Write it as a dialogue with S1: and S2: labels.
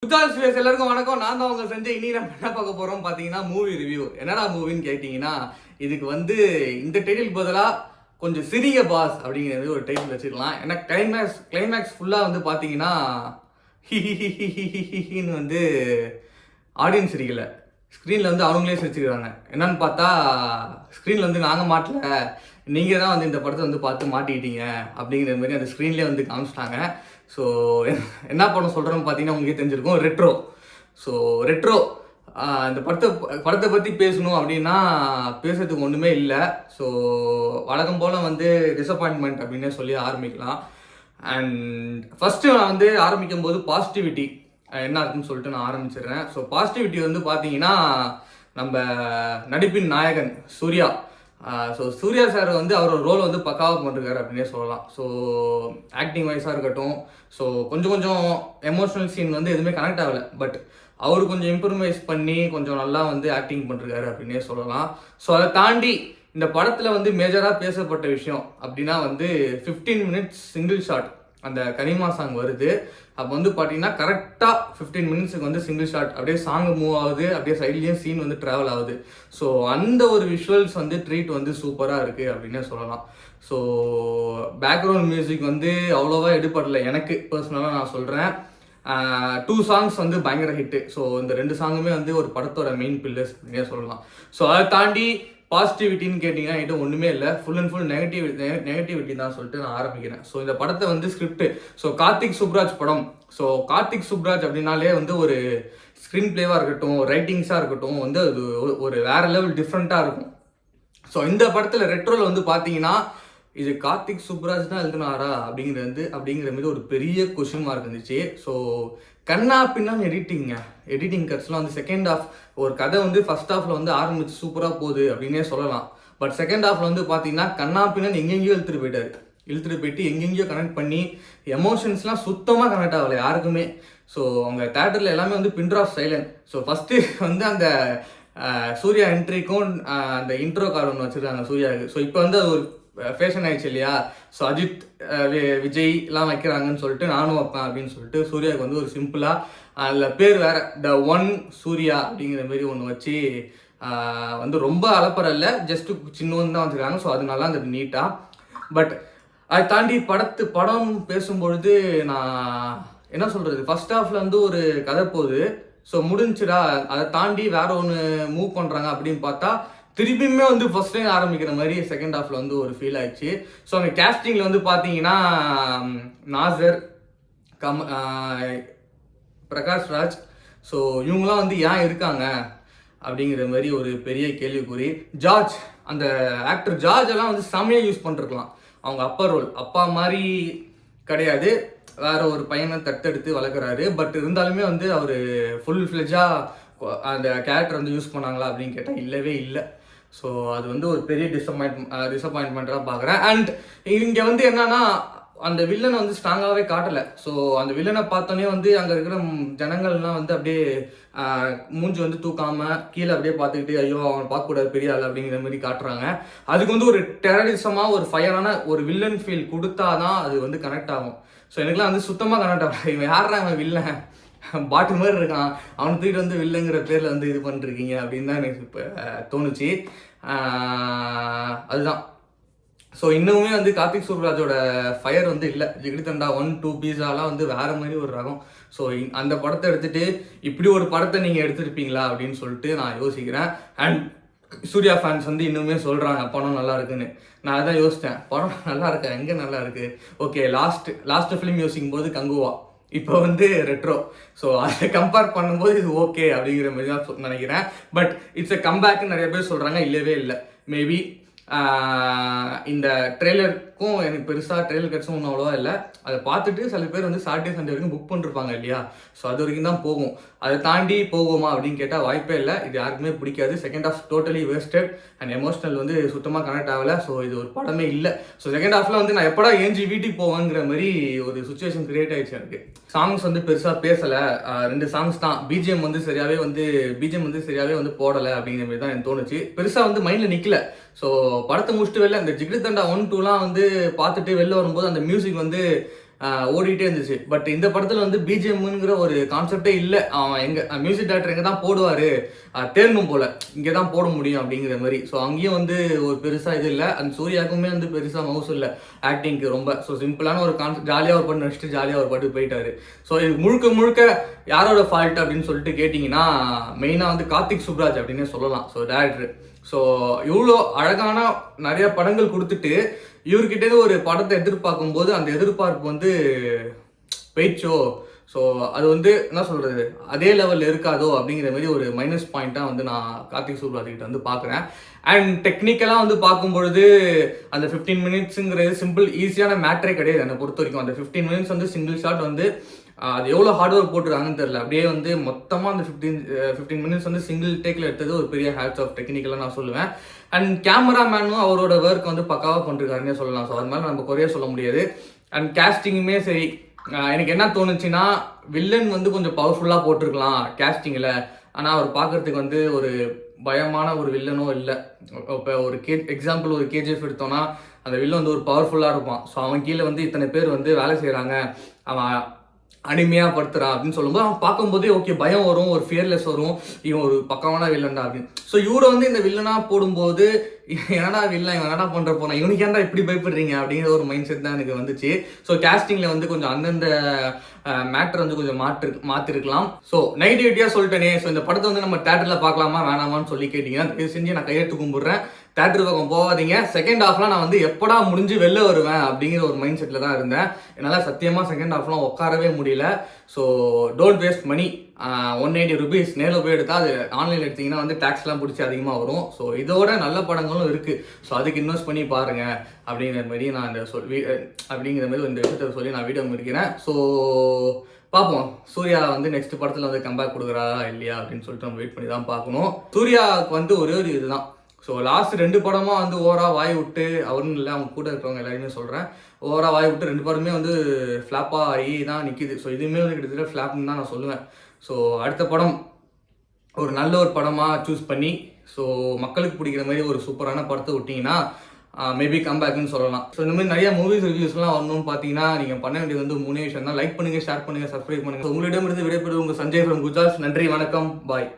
S1: புத்தால் space எல்லாருக்கும் வணக்கம். நான் தான் அவங்க செஞ்ச இன்னைக்கு நம்ம என்ன பார்க்க போறோம் பார்த்தீங்கன்னா மூவி ரிவ்யூ. என்னடா மூவின்னு கேட்டிங்கன்னா இதுக்கு இந்த டைட்டில் பதிலாக கொஞ்சம் சிறிய பாஸ் அப்படிங்கிறது ஒரு டைட்டில் வச்சுக்கலாம். ஏன்னா கிளைமேக்ஸ் ஃபுல்லாக பார்த்தீங்கன்னா ஹின்னு ஆடியன்ஸ் சிரிக்கல, ஸ்க்ரீனில் அவங்களே சிரிச்சுக்கிறாங்க. என்னன்னு பார்த்தா ஸ்க்ரீனில் நாங்கள் மாட்டல, நீங்கள் தான் இந்த படத்தை பார்த்து மாட்டிக்கிட்டீங்க அப்படிங்கிற மாதிரி அந்த ஸ்க்ரீன்லேயே காமிச்சிட்டாங்க. ஸோ என்ன படம் சொல்கிறோன்னு பார்த்தீங்கன்னா உங்களுக்கே தெரிஞ்சிருக்கும், ரெட்ரோ. ஸோ ரெட்ரோ இந்த படத்தை பற்றி பேசணும் அப்படின்னா பேசுறதுக்கு ஒன்றுமே இல்லை. ஸோ வழக்கம் போல் டிசப்பாயின்மெண்ட் அப்படின்னே சொல்லி ஆரம்பிக்கலாம். அண்ட் ஃபஸ்ட்டு நான் ஆரம்பிக்கும் போது பாசிட்டிவிட்டி என்ன இருக்குன்னு சொல்லிட்டு நான் ஆரம்பிச்சிடுறேன். ஸோ பாசிட்டிவிட்டி பார்த்தீங்கன்னா நம்ம நடிப்பின் நாயகன் சூர்யா. ஸோ சூர்யா சார் அவரோட ரோல் பக்காவாக பண்ணிருக்காரு அப்படின்னே சொல்லலாம். ஸோ ஆக்டிங் வைஸாக இருக்கட்டும், ஸோ கொஞ்சம் எமோஷனல் சீன் எதுவுமே கனெக்ட் ஆகலை, பட் அவர் கொஞ்சம் இம்ப்ரூவைஸ் பண்ணி கொஞ்சம் நல்லா ஆக்டிங் பண்ணிருக்காரு அப்படின்னே சொல்லலாம். ஸோ அதை தாண்டி இந்த படத்தில் மேஜராக பேசப்பட்ட விஷயம் அப்படின்னா 15 மினிட்ஸ் சிங்கிள் ஷாட் அந்த கனிமா சாங் வருது. அப்போ பார்த்தீங்கன்னா கரெக்டாக 15 மினிட்ஸுக்கு சிங்கிள் ஷாட் அப்படியே சாங் மூவ் ஆகுது, அப்படியே சைட்லேயும் சீன் ட்ராவல் ஆகுது. ஸோ அந்த ஒரு விஷுவல்ஸ் ட்ரீட் சூப்பராக இருக்குது அப்படின்னே சொல்லலாம். ஸோ பேக்ரவுண்ட் மியூசிக் அவ்வளோவா எடுப்படலை எனக்கு பர்சனலாக நான் சொல்கிறேன். 2 சாங்ஸ் பயங்கர ஹிட்டு. ஸோ இந்த 2 சாங்குமே ஒரு படத்தோட மெயின் பில்லர்ஸ் அப்படின்னே சொல்லலாம். ஸோ அதை தாண்டி பாசிட்டிவிட்டின்னு கேட்டிங்கன்னா என்கிட்ட ஒன்றுமே இல்லை, ஃபுல் அண்ட் ஃபுல் நெகட்டிவிட்டி தான் சொல்லிட்டு நான் ஆரம்பிக்கிறேன். ஸோ இந்த படத்தை ஸ்கிரிப்ட், ஸோ கார்த்திக் சுப்ராஜ் படம். ஸோ கார்த்திக் சுப்ராஜ் அப்படின்னாலே ஒரு ஸ்க்ரீன் பிளேவாக இருக்கட்டும், ரைட்டிங்ஸாக இருக்கட்டும் அது ஒரு வேற லெவல் டிஃப்ரெண்ட்டாக இருக்கும். ஸோ இந்த படத்தில் ரெட்ரோவில் பார்த்தீங்கன்னா இது கார்த்திக் சுப்ராஜ் தான் எழுதினாரா அப்படிங்கிற மாதிரி ஒரு பெரிய கொஷின் மார்க் இருந்துச்சு. ஸோ கண்ணா பின்னான்னு எடிட்டிங் கட்ஸ்லாம் செகண்ட் ஹாஃப் ஒரு கதை ஃபர்ஸ்ட் ஹாஃபில் ஆரம்பிச்சு சூப்பராக போகுது அப்படின்னே சொல்லலாம். பட் செகண்ட் ஹாஃபில் பார்த்தீங்கன்னா கண்ணா பின்னான்னு எங்கெங்கேயோ இழுத்துட்டு போயிட்டு எங்கெங்கேயோ கனெக்ட் பண்ணி எமோஷன்ஸ்லாம் சுத்தமாக கனெக்ட் ஆகலை யாருக்குமே. ஸோ அவங்க தேட்டரில் எல்லாமே பின் ட்ராப் சைலண்ட். ஸோ ஃபஸ்ட்டு அந்த சூர்யா என்ட்ரிக்கும் அந்த இன்ட்ரோ கார்டு ஒன்று வச்சுருக்காங்க சூர்யாவுக்கு. ஸோ இப்போ அது ஒரு ஃபேஷன் ஆயிடுச்சு இல்லையா. ஸோ அஜித் விஜய்லாம் வைக்கிறாங்கன்னு சொல்லிட்டு நானும் வைப்பேன் அப்படின்னு சொல்லிட்டு சூர்யாவுக்கு ஒரு சிம்பிளாக அதில் பேர் வேற த ஒன் சூர்யா அப்படிங்கிற மாரி ஒன்று வச்சு ரொம்ப அலப்பறம் இல்லை, ஜஸ்ட்டு சின்னவன் தான் வச்சுருக்காங்க. ஸோ அது நல்லா இருந்தது நீட்டாக. பட் அதை தாண்டி படம் பேசும்பொழுது நான் என்ன சொல்கிறது, ஃபர்ஸ்ட் ஹாஃபில் ஒரு கதை போகுது. ஸோ முடிஞ்சுடா, அதை தாண்டி வேற ஒன்று மூவ் பண்ணுறாங்க அப்படின்னு பார்த்தா திருப்பியுமே ஃபர்ஸ்ட் டைம் ஆரம்பிக்கிற மாதிரி செகண்ட் ஹாஃபில் ஒரு ஃபீல் ஆயிடுச்சு. ஸோ அந்த கேஸ்டிங்கில் பார்த்தீங்கன்னா நாசர், பிரகாஷ் ராஜ், ஸோ இவங்களாம் ஏன் இருக்காங்க அப்படிங்கிற மாதிரி ஒரு பெரிய கேள்விக்குறி. ஜார்ஜ், அந்த ஆக்டர் ஜார்ஜ் எல்லாம் செம்மையாக யூஸ் பண்ணிருக்கலாம். அவங்க அப்பா ரோல், அப்பா மாதிரி கிடையாது, வேற ஒரு பையனை தத்தெடுத்து வளர்க்குறாரு. பட் இருந்தாலுமே அவர் ஃபுல் ஃப்ளெஜாக அந்த கேரக்டர் யூஸ் பண்ணாங்களா அப்படின்னு கேட்டால் இல்லவே இல்லை. ஸோ அது ஒரு பெரிய டிசப்பாயின்மெண்ட்டாக பார்க்குறேன். அண்ட் இங்கே என்னன்னா அந்த வில்லனை ஸ்ட்ராங்காகவே காட்டலை. ஸோ அந்த வில்லனை பார்த்தோன்னே அங்கே இருக்கிற ஜனங்கள்லாம் அப்படியே மூஞ்சி தூக்காமல் கீழே அப்படியே பார்த்துக்கிட்டு ஐயோ அவனை பார்க்கக்கூடாது பெரிய ஆள் அப்படிங்கிற மாதிரி காட்டுறாங்க. அதுக்கு ஒரு டெரரிசமாக ஒரு ஃபயரான ஒரு வில்லன் ஃபீல் கொடுத்தாதான் அது கனெக்ட் ஆகும். ஸோ எனக்குலாம் சுத்தமாக கனெக்ட் ஆகும். இவன் யாரா அவன் வில்லன், பாட்டு மாதிரி இருக்கான், அவனை தூக்கிட்டு வில்லுங்கிற பேரில் இது பண்ணிருக்கீங்க அப்படின்னு தான் எனக்கு இப்போ தோணுச்சு. அதுதான். ஸோ இன்னுமே கார்த்திக் சுப்ராஜோட ஃபயர் இல்லை. ஜிகிரிதண்டா 1, 2 பீஸாலாம் வேற மாதிரி ஒரு ரகம். ஸோ அந்த படத்தை எடுத்துட்டு இப்படி ஒரு படத்தை நீங்கள் எடுத்துருப்பீங்களா அப்படின்னு சொல்லிட்டு நான் யோசிக்கிறேன். அண்ட் சூர்யா ஃபேன்ஸ் இன்னுமே சொல்கிறாங்க படம் நல்லா இருக்குன்னு. நான் அதான் யோசித்தேன், படம் நல்லா இருக்கா, எங்கே நல்லா இருக்கு. ஓகே, லாஸ்ட் ஃபிலிம் யோசிக்கும் போது கங்குவா, இப்போ ரெட்ரோ. ஸோ அதை கம்பேர் பண்ணும்போது இது ஓகே அப்படிங்கிற மாதிரி தான் நினைக்கிறேன். பட் இட்ஸ் எ கம்பேக்னு நிறைய பேர் சொல்கிறாங்க, இல்லவே இல்லை. மேபி இந்த ட்ரெய்லருக்கும் எனக்கு பெருசாக ட்ரெய்லர் கட்ஸும் ஒன்றும் அவ்வளோவா இல்லை. அதை பார்த்துட்டு சில பேர் சாட்டர்டே சண்டே வரைக்கும் புக் பண்ணிருப்பாங்க இல்லையா. ஸோ அது வரைக்கும் தான் போகும். அதை தாண்டி போகுமா அப்படின்னு கேட்டால் வாய்ப்பே இல்லை. இது யாருக்குமே பிடிக்காது. Second half totally wasted and emotional சுத்தமாக கனெக்ட் ஆகலை. ஸோ இது ஒரு படமே இல்லை. ஸோ செகண்ட் ஹாஃபில் நான் எப்படா ஏஞ்சி வீட்டுக்கு போவேங்கிற மாதிரி ஒரு சுச்சுவேஷன் கிரியேட் ஆயிடுச்சு எனக்கு. சாங்ஸ் பெருசாக பேசலை, 2 சாங்ஸ் தான். பிஜிஎம் சரியாகவே போடலை அப்படிங்கிற மாதிரி தான் எனக்கு தோணுச்சு. பெருசாக மைண்டில் நிற்கல. ஸோ படத்தை முடிச்சுட்டு வெளில இந்த ஜிகிரிதண்டா 1, 2லாம் பார்த்துட்டு வெளில வரும்போது அந்த மியூசிக் ஓடிட்டே இருந்துச்சு. பட் இந்த படத்தில் வந்து பிஜிஎம்ங்கிற ஒரு கான்செப்டே இல்லை. அவன் எங்கே மியூசிக் டைரக்டர் எங்கே தான் போடுவார் தேடணும் போல், இங்கே தான் போட முடியும் அப்படிங்கிற மாதிரி. ஸோ அங்கேயும் வந்து ஒரு பெருசாக இது இல்லை. அந்த சூர்யாவுக்குமே வந்து பெருசாக மவுஸ் இல்லை ஆக்டிங்க்கு ரொம்ப. ஸோ சிம்பிளான ஒரு கான்செப்ட், ஜாலியாக ஒரு பாட்டு நடிச்சுட்டு ஜாலியாக ஒரு பாட்டு போயிட்டாரு. ஸோ இது முழுக்க முழுக்க யாரோட ஃபால்ட் அப்படின்னு சொல்லிட்டு கேட்டிங்கன்னா மெயினாக வந்து கார்த்திக் சுப்ராஜ் அப்படின்னே சொல்லலாம். ஸோ டேரக்டர் ஸோ இவ்வளோ அழகான நிறைய படங்கள் கொடுத்துட்டு இவர்கிட்ட ஒரு படத்தை எதிர்பார்க்கும் போது அந்த எதிர்பார்ப்பு வந்து போயிடுச்சோ. ஸோ அது வந்து என்ன சொல்கிறது, அதே லெவலில் இருக்காதோ அப்படிங்கிற மாதிரி ஒரு மைனஸ் பாயிண்ட்டாக வந்து நான் கார்த்திக் சுப்ராஜ்கிட்ட வந்து பார்க்குறேன். அண்ட் டெக்னிக்கலாக வந்து பார்க்கும்பொழுது அந்த 15 மினிட்ஸுங்கிறது சிம்பிள் ஈஸியான மேட்ரே கிடையாது என்னை பொறுத்த வரைக்கும். அந்த 15 மினிட்ஸ் வந்து சிங்கிள் ஷாட் வந்து அது எவ்வளோ ஹார்ட் ஒர்க் போட்டுருக்காங்கன்னு தெரியல. அப்படியே வந்து மொத்தமாக அந்த 15 மினிட்ஸ் வந்து சிங்கிள் டேக்கில் எடுத்தது ஒரு பெரிய ஹேட்ஸ் ஆஃப் டெக்னிக்கலாக நான் சொல்லுவேன். அண்ட் கேமராமேனும் அவரோட ஒர்க் வந்து பக்காவாக பண்ணிருக்காருன்னே சொல்லலாம். ஸோ அது மாதிரி நம்ம குறைய சொல்ல முடியாது. அண்ட் கேஸ்டிங்குமே சரி, எனக்கு என்ன தோணுச்சுன்னா வில்லன் வந்து கொஞ்சம் பவர்ஃபுல்லாக போட்டிருக்கலாம் கேஸ்டிங்கில். ஆனால் அவர் பார்க்குறதுக்கு வந்து ஒரு பயமான ஒரு வில்லனும் இல்லை. இப்போ ஒரு எக்ஸாம்பிள் ஒரு கேஜிஎஃப் எடுத்தோன்னா அந்த வில்லன் வந்து ஒரு பவர்ஃபுல்லாக இருப்பான். ஸோ அவன் கீழே வந்து இத்தனை பேர் வந்து வேலை செய்கிறாங்க, அவன் அடிமையாக படுத்துறான் அப்படின்னு சொல்லும்போது அவன் பார்க்கும்போதே ஓகே பயம் வரும், ஒரு ஃபியர்லெஸ் வரும், இவன் ஒரு பக்கமான வில்லன்டா அப்படின்னு. ஸோ இவரை வந்து இந்த வில்லனாக போடும்போது என்னடா வில்லன் இவன் என்னடா பண்ணுற போனா இவனுக்கு ஏன்டா இப்படி பயப்படுறீங்க அப்படிங்கிற ஒரு மைண்ட் செட் தான் எனக்கு வந்துச்சு. ஸோ கேஸ்டிங்கில் வந்து கொஞ்சம் அந்தந்த மேட்டர் வந்து கொஞ்சம் மாற்றிருக்கலாம். ஸோ நெகட்டிவிட்டியாக சொல்லிட்டேனே. ஸோ இந்த படத்தை வந்து நம்ம தேட்டரில் பார்க்கலாமா வேணாமான்னு சொல்லி கேட்டிங்கன்னா இது செஞ்சு நான் கையெழுத்து கும்பிட்றேன், தேட்டர் பக்கம் போகாதீங்க. செகண்ட் ஹாஃப்லாம் நான் வந்து எப்படா முடிஞ்சு வெளில வருவேன் அப்படிங்கிற ஒரு மைண்ட் செட்டில் தான் இருந்தேன். என்னால் சத்தியமாக செகண்ட் ஹாஃப்லாம் உட்காரவே முடியல. So don't waste money. 180 rupees நேரில் போய் எடுத்தால் அது ஆன்லைனில் எடுத்திங்கன்னா வந்து டேக்ஸ்லாம் பிடிச்சி அதிகமாக வரும். ஸோ இதோட நல்ல படங்களும் இருக்குது. ஸோ அதுக்கு இன்வெஸ்ட் பண்ணி பாருங்கள் அப்படிங்கிற மாதிரி நான் இந்த அப்படிங்கிற மாதிரி இந்த விஷயத்தை சொல்லி நான் வீடியோ முடிக்கிறேன். ஸோ பார்ப்போம் சூர்யா வந்து நெக்ஸ்ட் படத்தில் வந்து கம்பேக் கொடுக்குறாரா இல்லையா அப்படின்னு சொல்லிட்டு நம்ம வெயிட் பண்ணி தான் பார்க்கணும். சூர்யாவுக்கு வந்து ஒரே ஒரு இதுதான். ஸோ லாஸ்ட் 2 படமாக வந்து ஓவராக வாய் விட்டு அவருன்னு இல்லை அவங்க கூட இருக்கிறவங்க எல்லாருமே சொல்கிறேன், ஓவராக வாய் விட்டு 2 படமே வந்து ஃப்ளாப்பாக ஆகி தான் நிற்கிது. ஸோ இதுவுமே வந்து கிட்டத்தட்ட ஃப்ளாப்னு தான் நான் சொல்லுவேன். ஸோ அடுத்த படம் ஒரு நல்ல ஒரு படமாக சூஸ் பண்ணி ஸோ மக்களுக்கு பிடிக்கிற மாதிரி ஒரு சூப்பரான படத்தை விட்டிங்கன்னா மேபி கம்பேக்னு சொல்லலாம். ஸோ இந்த மாதிரி நிறைய மூவிஸ் ரிவ்யூஸ்லாம் வரணும்னு பார்த்தீங்கன்னா நீங்கள் பண்ண வேண்டியது வந்து 3 விஷயம் தான். லைக் பண்ணுங்கள், ஷேர் பண்ணுங்கள், சப்ஸ்கிரைப் பண்ணுங்கள். உங்களிடமிருந்து விடைபெறுவது உங்கள் சஞ்சய் ஃப்ரம் குஜராத். நன்றி, வணக்கம், பாய்.